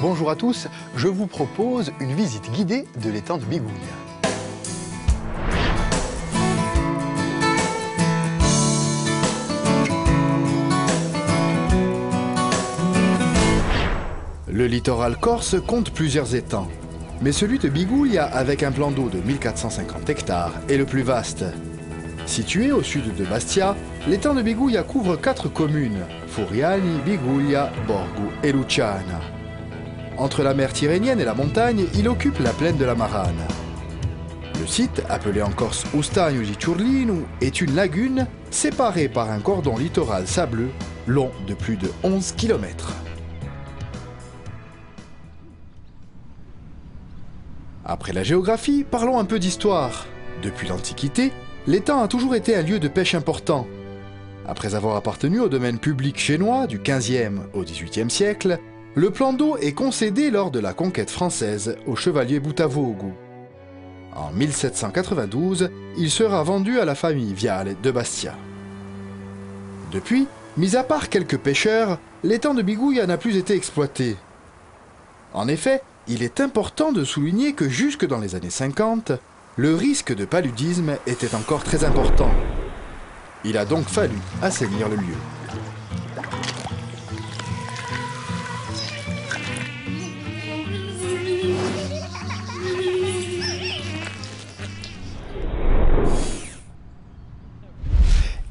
Bonjour à tous, je vous propose une visite guidée de l'étang de Bigouille. Le littoral corse compte plusieurs étangs, mais celui de Bigouille, avec un plan d'eau de 1450 hectares, est le plus vaste. Situé au sud de Bastia, l'étang de Bigouille couvre 4 communes, Furiani, Biguglia, Borgo et Luciana. Entre la mer Tyrrhénienne et la montagne, il occupe la plaine de la Marane. Le site, appelé en Corse Ustagno di Ciurlino, est une lagune séparée par un cordon littoral sableux long de plus de 11 km. Après la géographie, parlons un peu d'histoire. Depuis l'Antiquité, l'étang a toujours été un lieu de pêche important. Après avoir appartenu au domaine public chinois du XVe au XVIIIe siècle, le plan d'eau est concédé lors de la conquête française au chevalier Boutavogu. En 1792, il sera vendu à la famille Viale de Bastia. Depuis, mis à part quelques pêcheurs, l'étang de Bigouille n'a plus été exploité. En effet, il est important de souligner que jusque dans les années 50, le risque de paludisme était encore très important. Il a donc fallu assainir le lieu.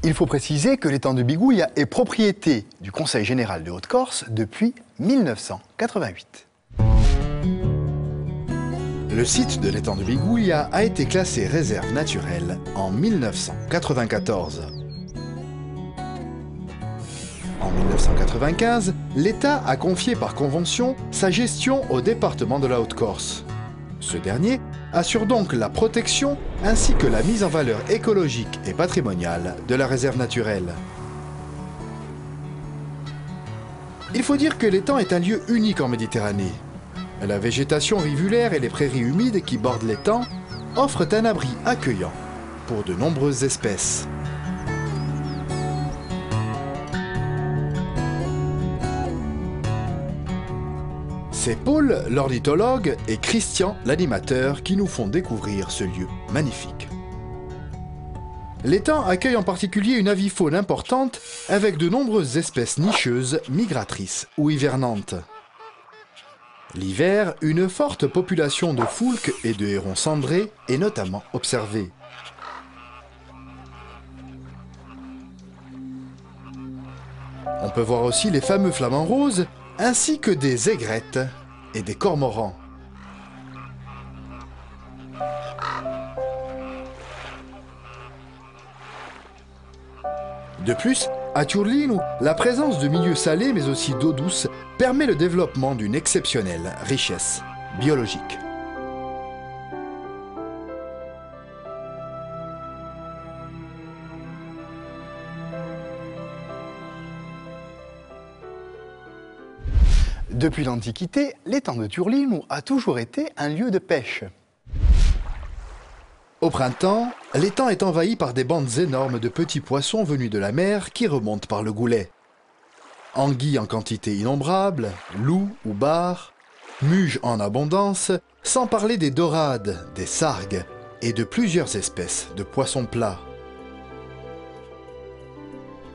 Il faut préciser que l'étang de Bigouille est propriété du Conseil général de Haute-Corse depuis 1988. Le site de l'étang de Bigouille a été classé réserve naturelle en 1994. En 1995, l'État a confié par convention sa gestion au département de la Haute-Corse. Ce dernier assure donc la protection ainsi que la mise en valeur écologique et patrimoniale de la réserve naturelle. Il faut dire que l'étang est un lieu unique en Méditerranée. La végétation rivulaire et les prairies humides qui bordent l'étang offrent un abri accueillant pour de nombreuses espèces. C'est Paul, l'ornithologue, et Christian, l'animateur, qui nous font découvrir ce lieu magnifique. L'étang accueille en particulier une avifaune importante avec de nombreuses espèces nicheuses, migratrices ou hivernantes. L'hiver, une forte population de foulques et de hérons cendrés est notamment observée. On peut voir aussi les fameux flamants roses, ainsi que des aigrettes et des cormorans. De plus, à Ciurlino, la présence de milieux salés mais aussi d'eau douce permet le développement d'une exceptionnelle richesse biologique. Depuis l'Antiquité, l'étang de Ciurlino a toujours été un lieu de pêche. Au printemps, l'étang est envahi par des bandes énormes de petits poissons venus de la mer qui remontent par le goulet. Anguilles en quantité innombrable, loups ou bars, muges en abondance, sans parler des dorades, des sargues et de plusieurs espèces de poissons plats.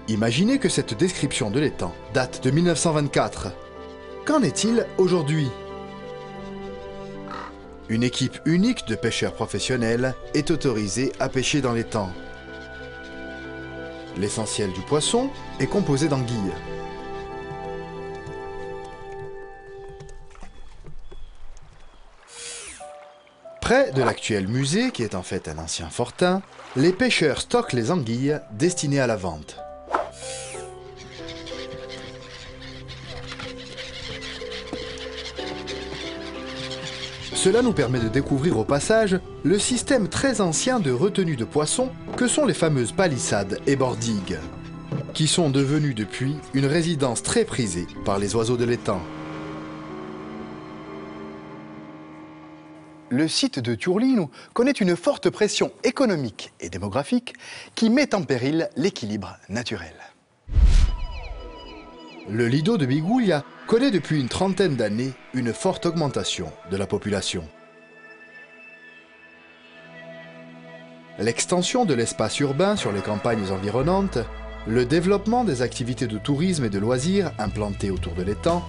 Imaginez que cette description de l'étang date de 1924. Qu'en est-il aujourd'hui ? Une équipe unique de pêcheurs professionnels est autorisée à pêcher dans l'étang. L'essentiel du poisson est composé d'anguilles. Près de l'actuel musée, qui est en fait un ancien fortin, les pêcheurs stockent les anguilles destinées à la vente. Cela nous permet de découvrir au passage le système très ancien de retenue de poissons que sont les fameuses palissades et bordigues, qui sont devenues depuis une résidence très prisée par les oiseaux de l'étang. Le site de Ciurlino connaît une forte pression économique et démographique qui met en péril l'équilibre naturel. Le lido de Biguglia connaît depuis une trentaine d'années une forte augmentation de la population. L'extension de l'espace urbain sur les campagnes environnantes, le développement des activités de tourisme et de loisirs implantées autour de l'étang,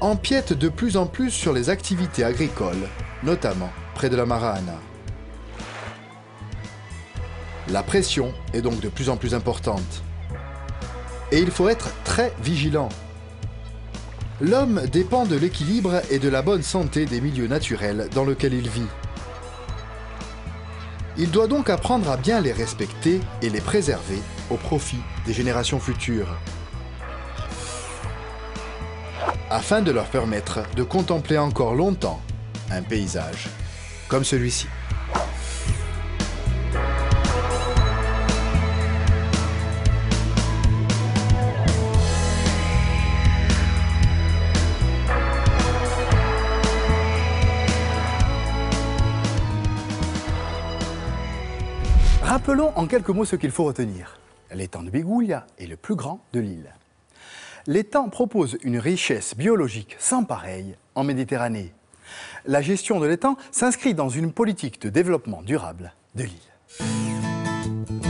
empiètent de plus en plus sur les activités agricoles, notamment près de la Marana. La pression est donc de plus en plus importante. Et il faut être très vigilant. L'homme dépend de l'équilibre et de la bonne santé des milieux naturels dans lesquels il vit. Il doit donc apprendre à bien les respecter et les préserver au profit des générations futures, afin de leur permettre de contempler encore longtemps un paysage comme celui-ci. Rappelons en quelques mots ce qu'il faut retenir. L'étang de Biguglia est le plus grand de l'île. L'étang propose une richesse biologique sans pareille en Méditerranée. La gestion de l'étang s'inscrit dans une politique de développement durable de l'île.